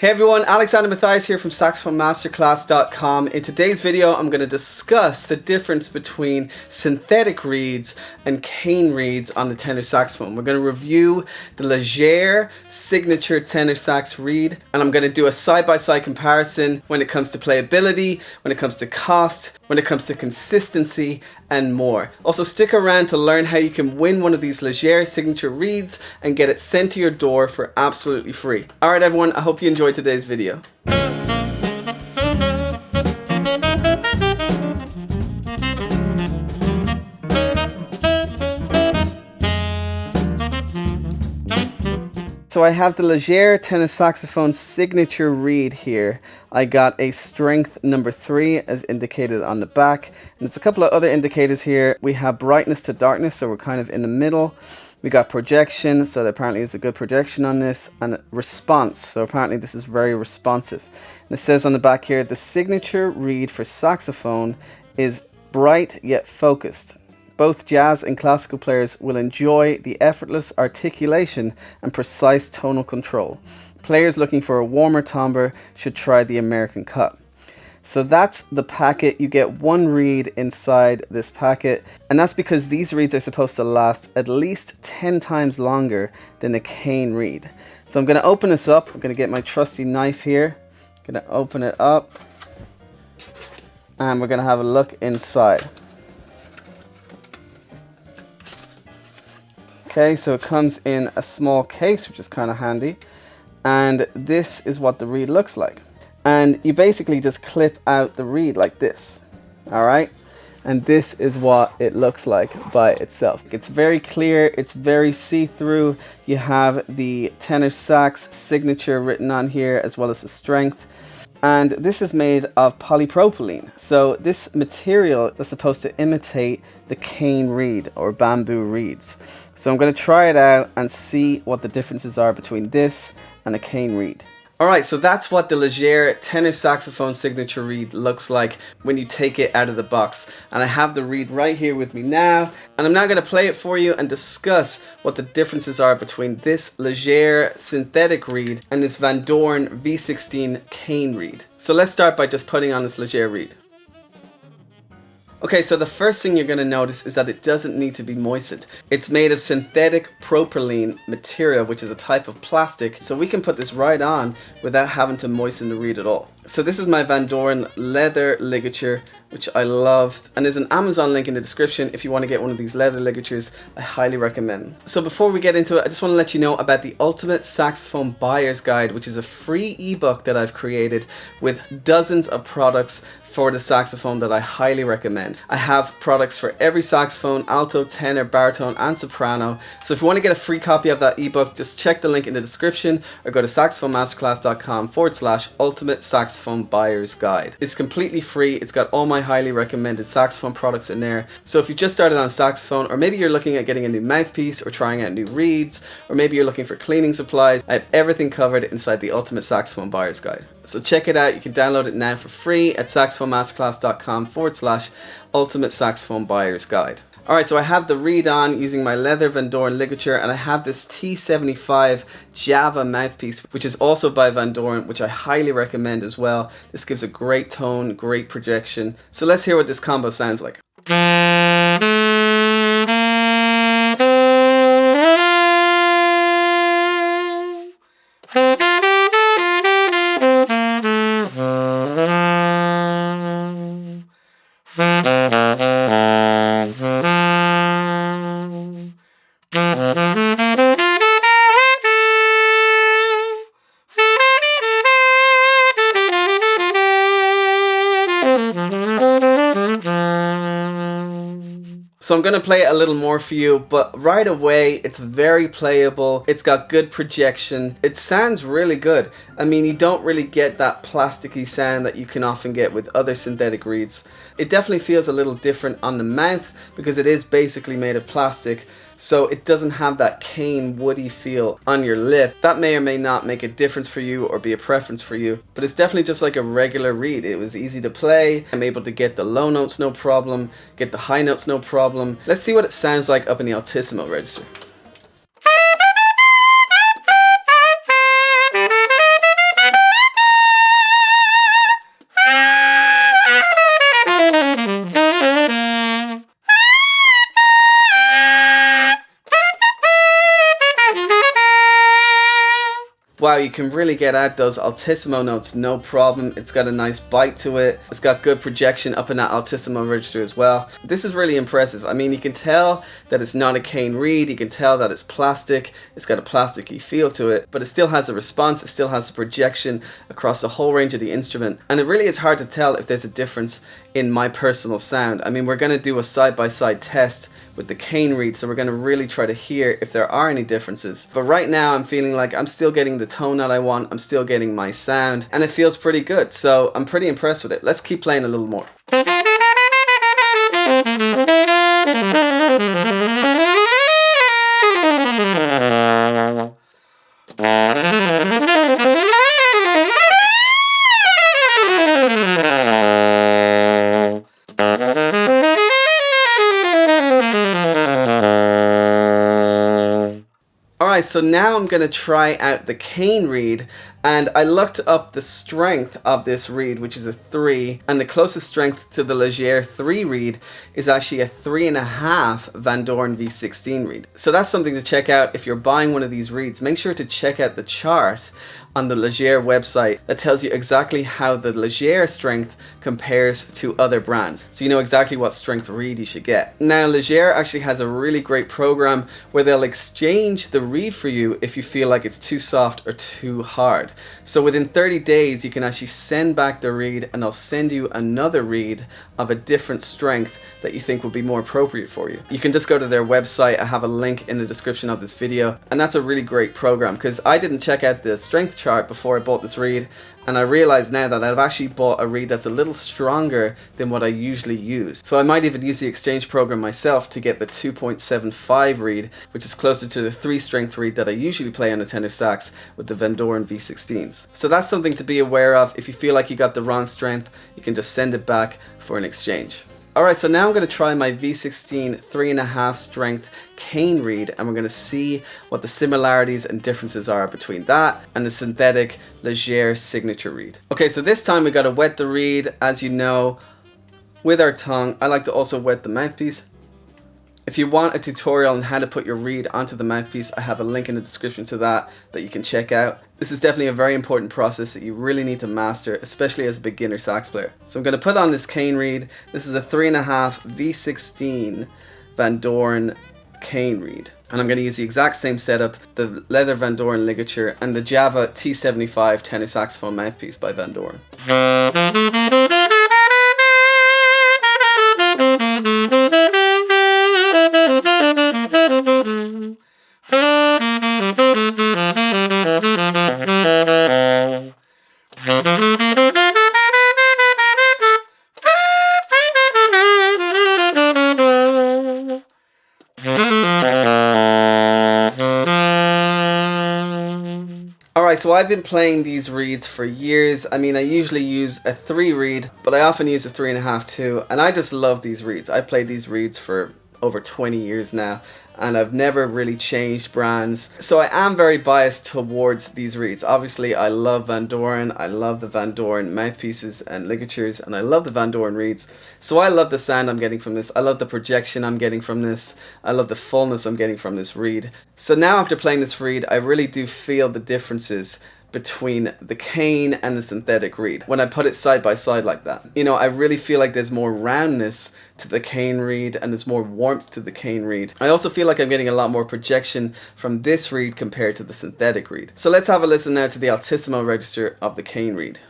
Hey everyone, Alexander Matthias here from SaxophoneMasterclass.com. In today's video, I'm going to discuss the difference between synthetic reeds and cane reeds on the tenor saxophone. We're going to review the Legere signature tenor sax reed, and I'm going to do a side-by-side comparison when it comes to playability, when it comes to cost, when it comes to consistency, and more. Also, stick around to learn how you can win one of these Legere signature reeds and get it sent to your door for absolutely free. Alright everyone, I hope you enjoyed today's video. So I have the Legere tenor saxophone signature reed here. I got a strength number 3 as indicated on the back. And there's a couple of other indicators here. We have brightness to darkness, so we're kind of in the middle. We got projection, so apparently there's a good projection on this, and response, so apparently this is very responsive. And it says on the back here, the signature reed for saxophone is bright yet focused. Both jazz and classical players will enjoy the effortless articulation and precise tonal control. Players looking for a warmer timbre should try the American cut. So that's the packet. You get one reed inside this packet, and that's because these reeds are supposed to last at least 10 times longer than a cane reed. So I'm going to open this up. I'm going to get my trusty knife here. I'm going to open it up, and we're going to have a look inside. Okay, so it comes in a small case, which is kind of handy, and this is what the reed looks like. And you basically just clip out the reed like this, all right? And this is what it looks like by itself. It's very clear, it's very see-through. You have the tenor sax signature written on here, as well as the strength. And this is made of polypropylene. So this material is supposed to imitate the cane reed or bamboo reeds. So I'm going to try it out and see what the differences are between this and a cane reed. Alright, so that's what the Legere tenor saxophone signature reed looks like when you take it out of the box. And I have the reed right here with me now, and I'm now going to play it for you and discuss what the differences are between this Legere synthetic reed and this Vandoren V16 cane reed. So let's start by just putting on this Legere reed. Okay, so the first thing you're going to notice is that it doesn't need to be moistened. It's made of synthetic propylene material, which is a type of plastic, so we can put this right on without having to moisten the reed at all. So this is my Vandoren leather ligature, which I love, and there's an Amazon link in the description if you want to get one of these leather ligatures. I highly recommend. So before we get into it, I just want to let you know about the Ultimate Saxophone Buyer's Guide, which is a free ebook that I've created with dozens of products for the saxophone that I highly recommend. I have products for every saxophone, alto, tenor, baritone, and soprano. So if you want to get a free copy of that ebook, just check the link in the description or go to saxophoneMasterclass.com/Ultimate Saxophone Buyer's Guide. It's completely free. It's got all my highly recommended saxophone products in there. So if you just started on saxophone, or maybe you're looking at getting a new mouthpiece or trying out new reeds, or maybe you're looking for cleaning supplies, I have everything covered inside the Ultimate Saxophone Buyer's Guide. So check it out. You can download it now for free at saxophoneMasterclass.com/Ultimate Saxophone Buyer's Guide. Alright, so I have the reed on using my leather Vandoren ligature, and I have this T75 Java mouthpiece, which is also by Vandoren, which I highly recommend as well. This gives a great tone, great projection. So let's hear what this combo sounds like. So I'm going to play it a little more for you, but right away it's very playable. It's got good projection. It sounds really good. I mean, you don't really get that plasticky sound that you can often get with other synthetic reeds. It definitely feels a little different on the mouth because it is basically made of plastic. So it doesn't have that cane woody feel on your lip. That may or may not make a difference for you or be a preference for you, but it's definitely just like a regular reed. It was easy to play. I'm able to get the low notes no problem, get the high notes no problem. Let's see what it sounds like up in the Altissimo register. Wow, you can really get out those Altissimo notes, no problem. It's got a nice bite to it. It's got good projection up in that Altissimo register as well. This is really impressive. I mean, you can tell that it's not a cane reed. You can tell that it's plastic. It's got a plasticky feel to it, but it still has a response. It still has a projection across the whole range of the instrument. And it really is hard to tell if there's a difference in my personal sound. I mean, we're going to do a side-by-side test with the cane reed, so we're going to really try to hear if there are any differences. But right now I'm feeling like I'm still getting the tone that I want, I'm still getting my sound, and it feels pretty good, so I'm pretty impressed with it. Let's keep playing a little more. Alright, so now I'm going to try out the cane reed, and I looked up the strength of this reed, which is a 3, and the closest strength to the Legere 3 reed is actually a 3.5 Vandoren V16 reed. So that's something to check out if you're buying one of these reeds. Make sure to check out the chart on the Legere website that tells you exactly how the Legere strength compares to other brands, so you know exactly what strength reed you should get. Now, Legere actually has a really great program where they'll exchange the reed for you if you feel like it's too soft or too hard. So within 30 days you can actually send back the reed and they'll send you another reed of a different strength that you think will be more appropriate for you. You can just go to their website. I have a link in the description of this video, and that's a really great program because I didn't check out the strength chart before I bought this reed, and I realize now that I've actually bought a reed that's a little stronger than what I usually use. So I might even use the exchange program myself to get the 2.75 reed, which is closer to the 3 strength reed that I usually play on a tenor sax with the Vandoren V16s. So that's something to be aware of. If you feel like you got the wrong strength, you can just send it back for an exchange. Alright, so now I'm going to try my V16 3.5 strength cane reed, and we're going to see what the similarities and differences are between that and the synthetic Legere signature reed. Okay, so this time we got to wet the reed, as you know, with our tongue. I like to also wet the mouthpiece. If you want a tutorial on how to put your reed onto the mouthpiece, I have a link in the description to that you can check out. This is definitely a very important process that you really need to master, especially as a beginner sax player. So I'm going to put on this cane reed. This is a 3.5 V16 Vandoren cane reed. And I'm going to use the exact same setup, the leather Vandoren ligature and the Java T75 tenor saxophone mouthpiece by Vandoren. Alright, so I've been playing these reeds for years. I mean, I usually use a 3 reed, but I often use a 3.5 too, and I just love these reeds. I've played these reeds for over 20 years now, and I've never really changed brands. So I am very biased towards these reeds. Obviously, I love Vandoren, I love the Vandoren mouthpieces and ligatures, and I love the Vandoren reeds. So I love the sound I'm getting from this. I love the projection I'm getting from this. I love the fullness I'm getting from this reed. So now after playing this reed, I really do feel the differences between the cane and the synthetic reed when I put it side by side like that. You know, I really feel like there's more roundness to the cane reed and there's more warmth to the cane reed. I also feel like I'm getting a lot more projection from this reed compared to the synthetic reed. So let's have a listen now to the Altissimo register of the cane reed.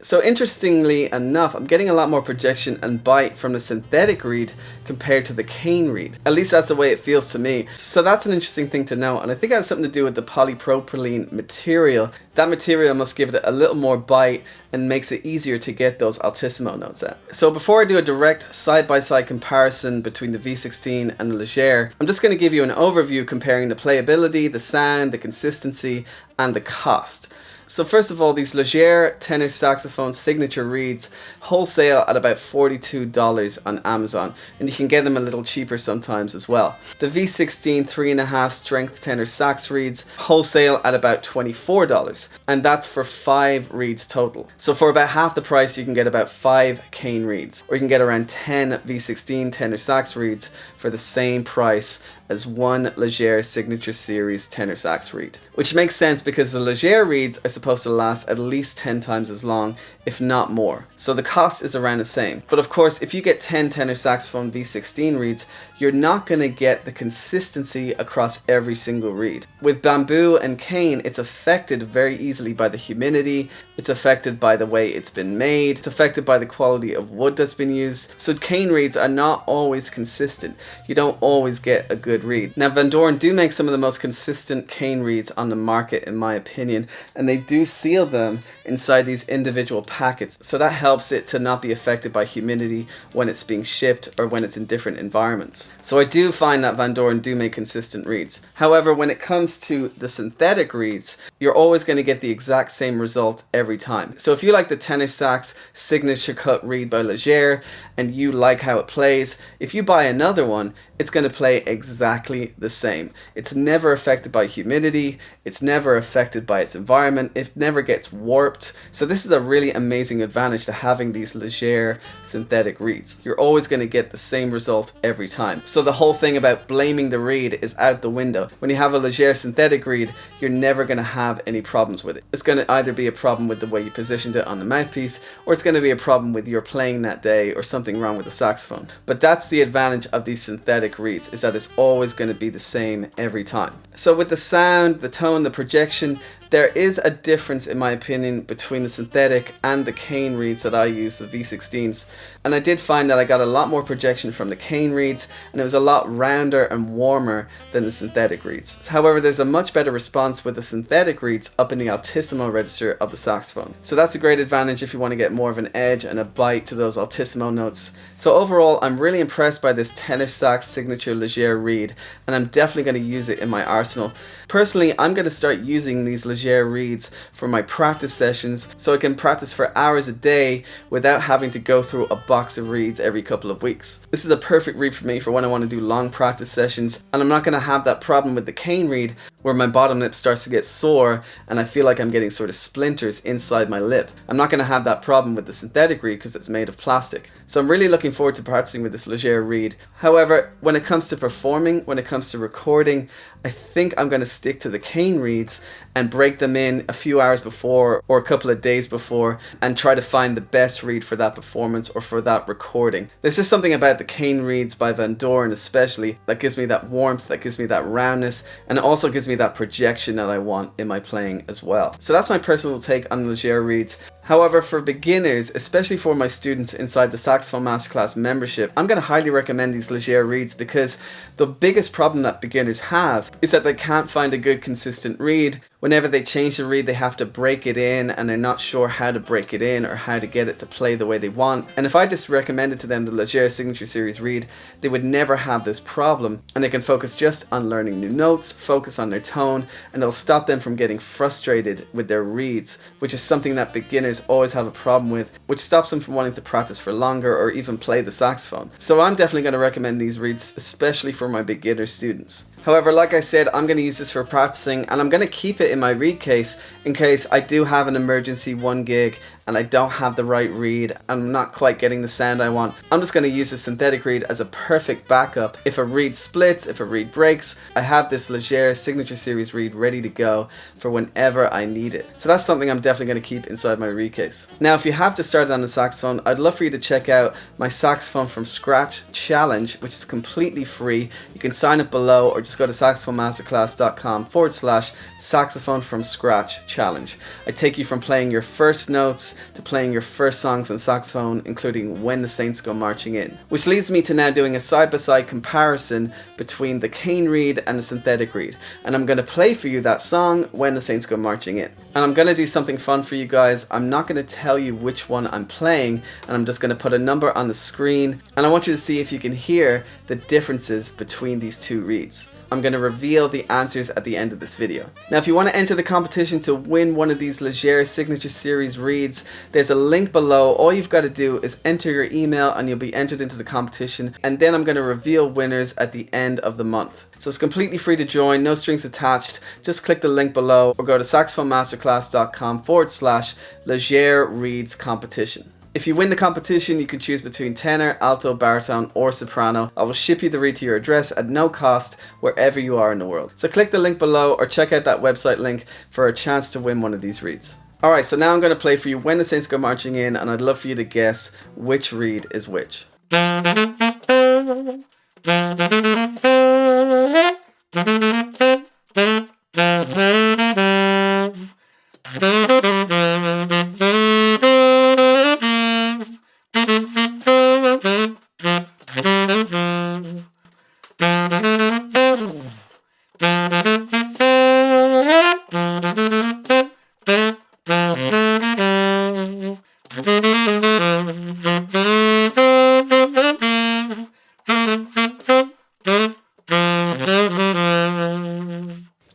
So interestingly enough, I'm getting a lot more projection and bite from the synthetic reed compared to the cane reed. At least that's the way it feels to me. So that's an interesting thing to know, and I think it has something to do with the polypropylene material. That material must give it a little more bite and makes it easier to get those Altissimo notes out. So before I do a direct side-by-side comparison between the V16 and the Legere, I'm just going to give you an overview comparing the playability, the sound, the consistency, and the cost. So first of all, these Legere tenor saxophone signature reeds wholesale at about $42 on Amazon, and you can get them a little cheaper sometimes as well. The V16 3.5 strength tenor sax reeds wholesale at about $24, and that's for 5 reeds total. So for about half the price you can get about 5 cane reeds, or you can get around 10 V16 tenor sax reeds for the same price as one Legere Signature Series tenor sax reed. Which makes sense because the Legere reeds are supposed to last at least 10 times as long, if not more. So the cost is around the same. But of course, if you get 10 tenor saxophone V16 reeds, you're not going to get the consistency across every single reed. With bamboo and cane, it's affected very easily by the humidity, it's affected by the way it's been made, it's affected by the quality of wood that's been used. So cane reeds are not always consistent. You don't always get a good reed. Now Vandoren do make some of the most consistent cane reeds on the market in my opinion, and they do seal them inside these individual packets, so that helps it to not be affected by humidity when it's being shipped or when it's in different environments. So I do find that Vandoren do make consistent reeds. However, when it comes to the synthetic reeds, you're always going to get the exact same result every time. So if you like the tenor sax signature cut reed by Legere and you like how it plays, if you buy another one, it's going to play exactly the same. It's never affected by humidity, it's never affected by its environment, it never gets warped. So this is a really amazing advantage to having these Legere synthetic reeds. You're always going to get the same result every time. So the whole thing about blaming the reed is out the window. When you have a Legere synthetic reed, you're never going to have any problems with it. It's going to either be a problem with the way you positioned it on the mouthpiece, or it's going to be a problem with your playing that day, or something wrong with the saxophone. But that's the advantage of these synthetic reeds, is that it's always going to be the same every time. So with the sound, the tone, the projection, there is a difference in my opinion between the synthetic and the cane reeds that I use, the V16s. And I did find that I got a lot more projection from the cane reeds, and it was a lot rounder and warmer than the synthetic reeds. However, there's a much better response with the synthetic reeds up in the Altissimo register of the saxophone. So that's a great advantage if you want to get more of an edge and a bite to those Altissimo notes. So overall, I'm really impressed by this tenor sax signature Legere reed, and I'm definitely going to use it in my arsenal. Personally, I'm going to start using these Legere reeds for my practice sessions, so I can practice for hours a day without having to go through a box of reeds every couple of weeks. This is a perfect reed for me for when I want to do long practice sessions, and I'm not going to have that problem with the cane reed where my bottom lip starts to get sore and I feel like I'm getting sort of splinters inside my lip. I'm not going to have that problem with the synthetic reed because it's made of plastic. So I'm really looking forward to practicing with this Legere reed. However, when it comes to performing, when it comes to recording, I think I'm going to stick to the cane reeds and break them in a few hours before or a couple of days before and try to find the best reed for that performance or for that recording. There's just something about the cane reeds by Vandoren especially that gives me that warmth, that gives me that roundness, and it also gives me that projection that I want in my playing as well. So that's my personal take on the Legere reeds. However, for beginners, especially for my students inside the Saxophone Masterclass membership, I'm going to highly recommend these Legere reeds because the biggest problem that beginners have is that they can't find a good consistent reed. Whenever they change the reed, they have to break it in and they're not sure how to break it in or how to get it to play the way they want. And if I just recommended to them the Legere Signature Series reed, they would never have this problem, and they can focus just on learning new notes, focus on their tone, and it'll stop them from getting frustrated with their reeds, which is something that beginners always have a problem with, which stops them from wanting to practice for longer or even play the saxophone. So I'm definitely going to recommend these reeds, especially for my beginner students. However, like I said, I'm going to use this for practicing, and I'm going to keep it in my reed case in case I do have an emergency 1 gig and I don't have the right reed, I'm not quite getting the sound I want. I'm just going to use the synthetic reed as a perfect backup. If a reed splits, if a reed breaks, I have this Legere Signature Series reed ready to go for whenever I need it. So that's something I'm definitely going to keep inside my reed case. Now, if you have just started on the saxophone, I'd love for you to check out my Saxophone from Scratch Challenge, which is completely free. You can sign up below or just go to saxophonemasterclass.com/saxophone from scratch challenge. I take you from playing your first notes to playing your first songs on saxophone, including When the Saints Go Marching In, which leads me to now doing a side-by-side comparison between the cane reed and the synthetic reed. And I'm going to play for you that song, When the Saints Go Marching In. And I'm going to do something fun for you guys. I'm not going to tell you which one I'm playing, and I'm just going to put a number on the screen, and I want you to see if you can hear the differences between these two reeds. I'm going to reveal the answers at the end of this video. Now if you want to enter the competition to win one of these Legere Signature Series reeds, there's a link below. All you've got to do is enter your email and you'll be entered into the competition, and then I'm going to reveal winners at the end of the month. So it's completely free to join, no strings attached. Just click the link below or go to saxophonemasterclass.com/Legere Reeds competition. If you win the competition, you can choose between tenor, alto, baritone, or soprano. I will ship you the reed to your address at no cost wherever you are in the world. So click the link below or check out that website link for a chance to win one of these reeds. Alright, so now I'm going to play for you When the Saints Go Marching In, and I'd love for you to guess which reed is which.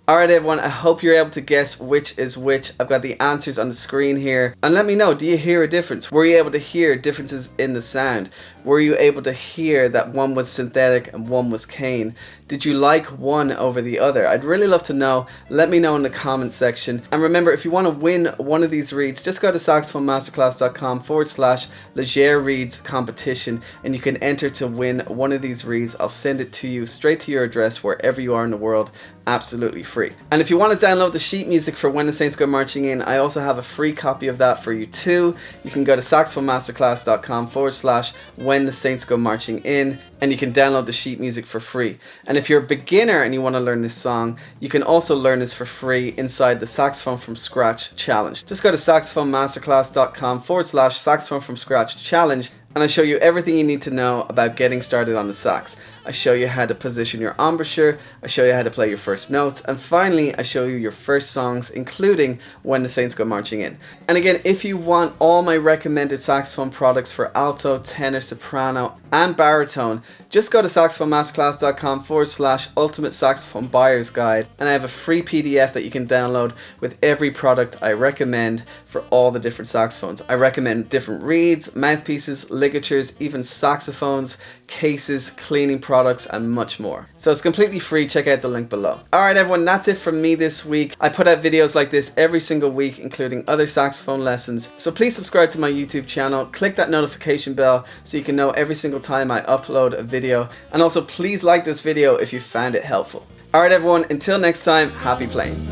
Alright everyone, I hope you're able to guess which is which. I've got the answers on the screen here. And let me know, do you hear a difference? Were you able to hear differences in the sound? Were you able to hear that one was synthetic and one was cane? Did you like one over the other? I'd really love to know. Let me know in the comment section. And remember, if you want to win one of these reeds, just go to saxophonemasterclass.com/Legere Reeds competition, and you can enter to win one of these reeds. I'll send it to you straight to your address wherever you are in the world, absolutely free. And if you want to download the sheet music for When the Saints Go Marching In, I also have a free copy of that for you too. You can go to saxophonemasterclass.com/When the Saints Go Marching In, and you can download the sheet music for free. And if you're a beginner and you want to learn this song, you can also learn this for free inside the Saxophone from Scratch Challenge. Just go to saxophonemasterclass.com/Saxophone from Scratch Challenge, and I show you everything you need to know about getting started on the sax. I show you how to position your embouchure, I show you how to play your first notes, and finally I show you your first songs, including When the Saints Go Marching In. And again, if you want all my recommended saxophone products for alto, tenor, soprano, and baritone, just go to saxophonemasterclass.com/Ultimate Saxophone Buyer's Guide, and I have a free PDF that you can download with every product I recommend for all the different saxophones. I recommend different reeds, mouthpieces, ligatures, even saxophones, cases, cleaning products, and much more. So it's completely free. Check out the link below. Alright everyone, that's it from me this week. I put out videos like this every single week, including other saxophone lessons. So please subscribe to my YouTube channel, click that notification bell so you can know every single time I upload a video, and also please like this video if you found it helpful. Alright everyone, until next time, happy playing.